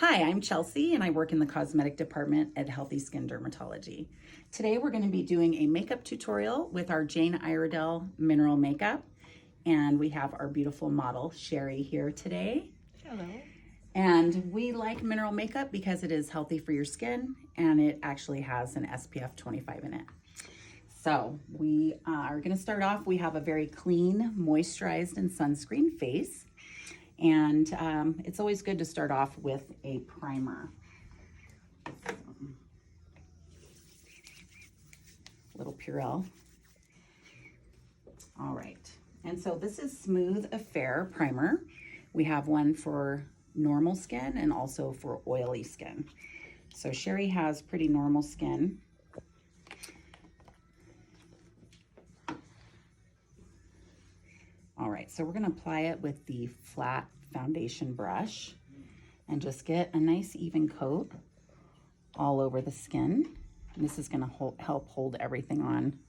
Hi, I'm Chelsea and I work in the cosmetic department at Healthy Skin Dermatology. Today we're going to be doing a makeup tutorial with our Jane Iredale mineral makeup, and we have our beautiful model Sherry here today. Hello. And we like mineral makeup because it is healthy for your skin and it actually has an SPF 25 in it. So we are going to start off. We have a very clean, moisturized and sunscreen face. And it's always good to start off with a primer. Little Purell. All right. And so this is Smooth Affair primer. We have one for normal skin and also for oily skin. So Sherry has pretty normal skin. All right, so we're going to apply it with the flat foundation brush and just get a nice even coat all over the skin. And this is going to help hold everything on.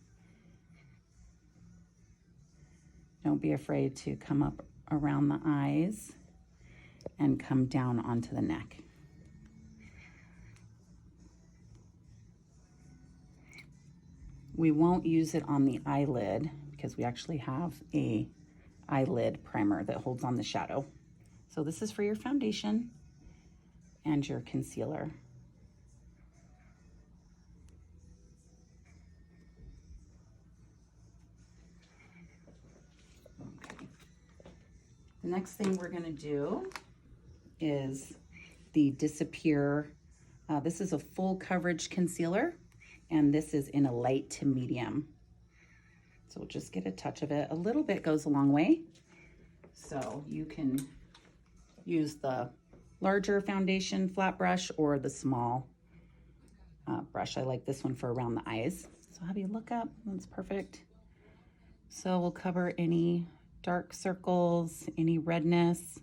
Don't be afraid to come up around the eyes and come down onto the neck. We won't use it on the eyelid because we actually have a eyelid primer that holds on the shadow. So this is for your foundation and your concealer. Okay. The next thing we're going to do is the Disappear. This is a full coverage concealer, and this is in a light to medium. So we'll just get a touch of it. A little bit goes a long way. So you can use the larger foundation flat brush or the small brush. I like this one for around the eyes. So have you look up, that's perfect. So we'll cover any dark circles, any redness.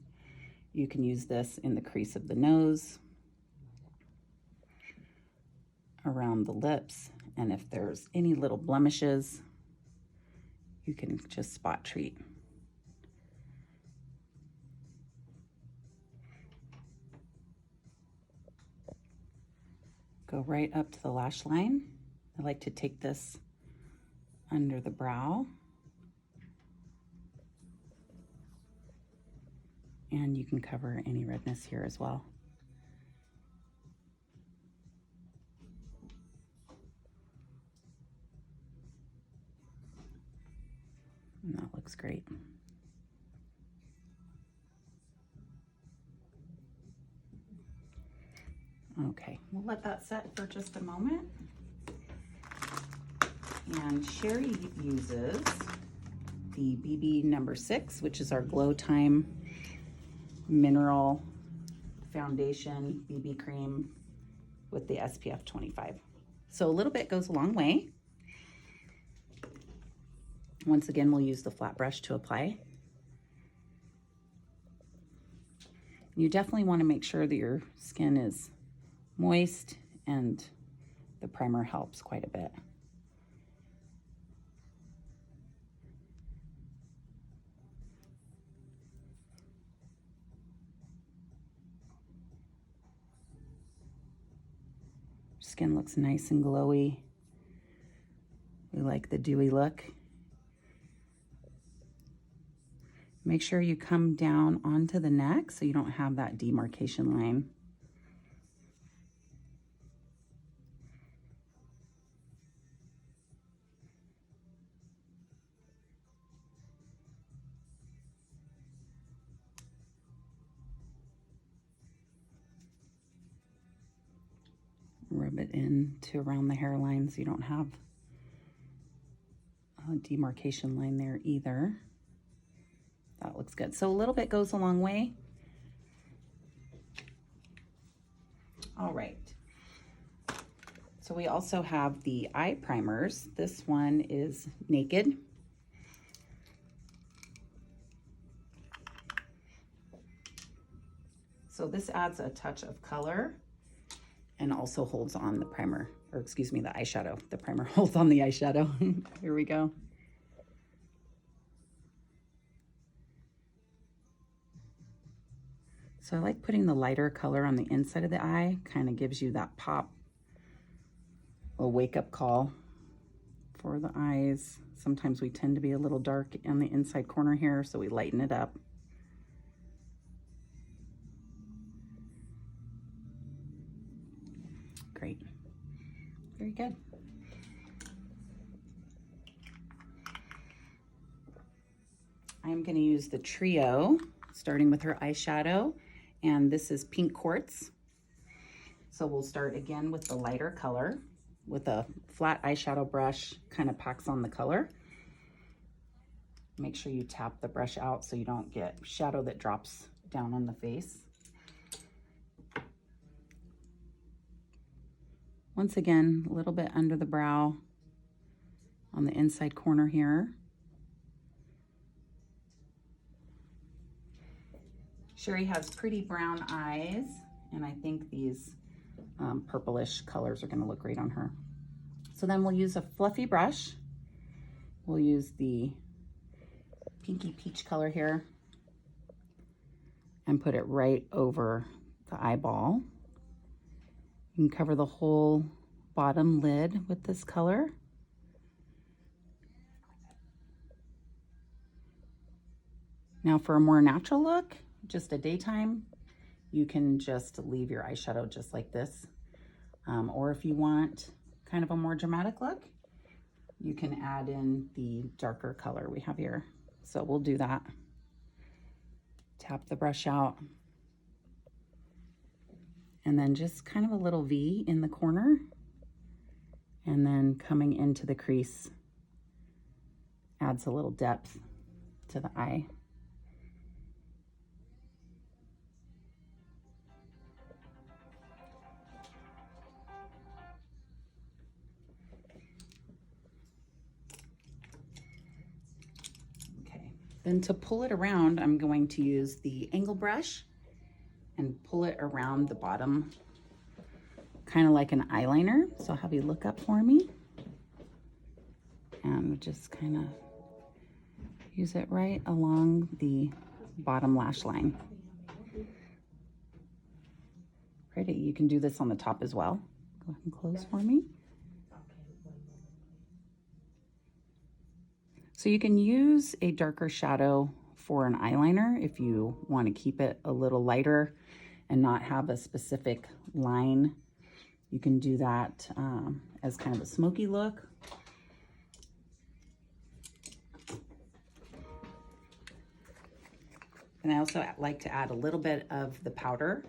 You can use this in the crease of the nose, around the lips, and if there's any little blemishes, you can just spot treat. Go right up to the lash line. I like to take this under the brow. And you can cover any redness here as well. And that looks great. Okay, we'll let that set for just a moment. And Sherry uses the BB number 6, which is our Glow Time Mineral Foundation BB Cream with the SPF 25. So a little bit goes a long way. Once again, we'll use the flat brush to apply. You definitely want to make sure that your skin is moist, and the primer helps quite a bit. Skin looks nice and glowy. We like the dewy look. Make sure you come down onto the neck so you don't have that demarcation line. Rub it in to around the hairline so you don't have a demarcation line there either. That looks good. So a little bit goes a long way. All right. So we also have the eye primers. This one is Naked. So this adds a touch of color and also holds on the primer, or excuse me, the eyeshadow. The primer holds on the eyeshadow. Here we go. So I like putting the lighter color on the inside of the eye, kind of gives you that pop, a wake-up call for the eyes. Sometimes we tend to be a little dark on the inside corner here, so we lighten it up. Great. Very good. I'm going to use the Trio, starting with her eyeshadow, and this is Pink Quartz. So we'll start again with the lighter color with a flat eyeshadow brush, kind of packs on the color. Make sure you tap the brush out so you don't get shadow that drops down on the face. Once again, a little bit under the brow on the inside corner here. Sherry has pretty brown eyes, and I think these purplish colors are going to look great on her. So then we'll use a fluffy brush. We'll use the pinky peach color here and put it right over the eyeball. You can cover the whole bottom lid with this color. Now for a more natural look, just a daytime, you can just leave your eyeshadow just like this. Or if you want kind of a more dramatic look, you can add in the darker color we have here. So we'll do that. Tap the brush out. And then just kind of a little V in the corner. And then coming into the crease adds a little depth to the eye. Then to pull it around, I'm going to use the angle brush and pull it around the bottom, kind of like an eyeliner. So I'll have you look up for me. And just kind of use it right along the bottom lash line. Pretty. You can do this on the top as well. Go ahead and close for me. So you can use a darker shadow for an eyeliner if you want to keep it a little lighter and not have a specific line. You can do that as kind of a smoky look. And I also like to add a little bit of the powder.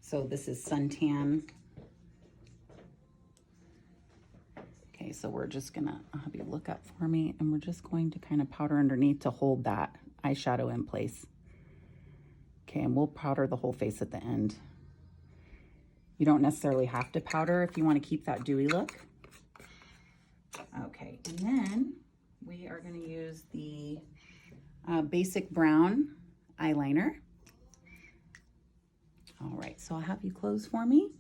So this is Suntan. Okay, so we're just gonna have you look up for me, and we're just going to kind of powder underneath to hold that eyeshadow in place. Okay, and we'll powder the whole face at the end. You don't necessarily have to powder if you want to keep that dewy look. Okay, and then we are going to use the basic brown eyeliner. All right, so I'll have you close for me.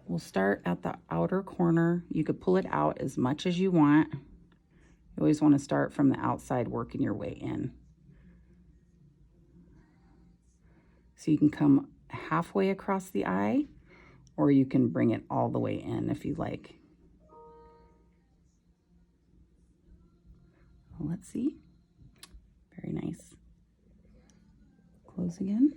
We'll start at the outer corner. You could pull it out as much as you want. You always want to start from the outside, working your way in. So you can come halfway across the eye, or you can bring it all the way in if you like. Well, let's see. Very nice. Close again.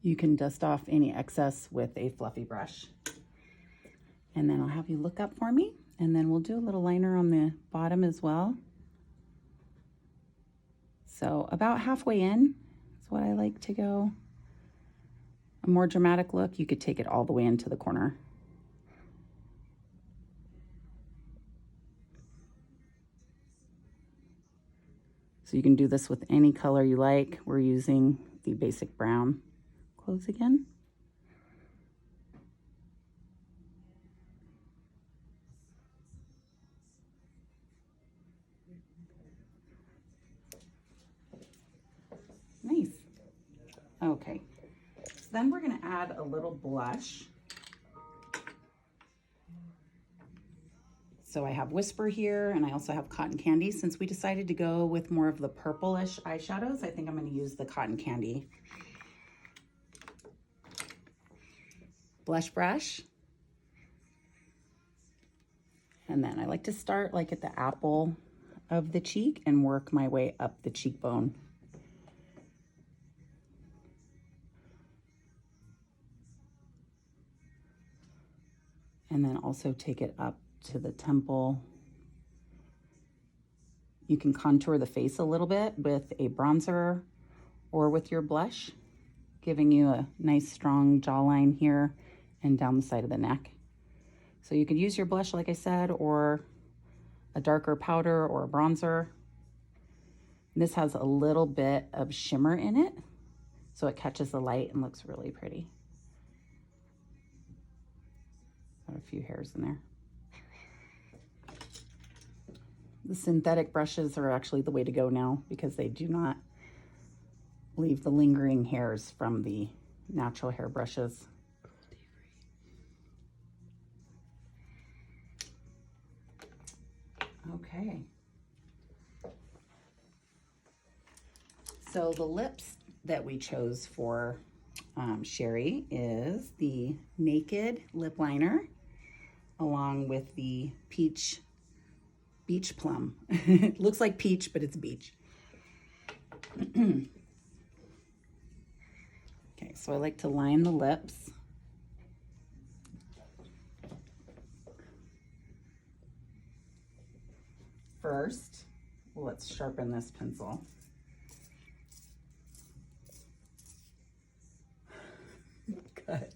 You can dust off any excess with a fluffy brush. And then I'll have you look up for me, and then we'll do a little liner on the bottom as well. So about halfway in is what I like to go. A more dramatic look, you could take it all the way into the corner. So you can do this with any color you like. We're using the basic brown. Close again. Nice. Okay. Then we're going to add a little blush. So I have Whisper here, and I also have Cotton Candy. Since we decided to go with more of the purplish eyeshadows, I think I'm going to use the Cotton Candy blush brush. And then I like to start like at the apple of the cheek and work my way up the cheekbone. And then also take it up to the temple. You can contour the face a little bit with a bronzer or with your blush, giving you a nice strong jawline here and down the side of the neck. So you could use your blush, like I said, or a darker powder or a bronzer. And this has a little bit of shimmer in it, so it catches the light and looks really pretty. Got a few hairs in there. The synthetic brushes are actually the way to go now because they do not leave the lingering hairs from the natural hair brushes. Okay. So the lips that we chose for Sherry is the Naked Lip Liner along with the Beach Plum. It looks like peach, but it's beach. Okay, so I like to line the lips. First, let's sharpen this pencil. Cut.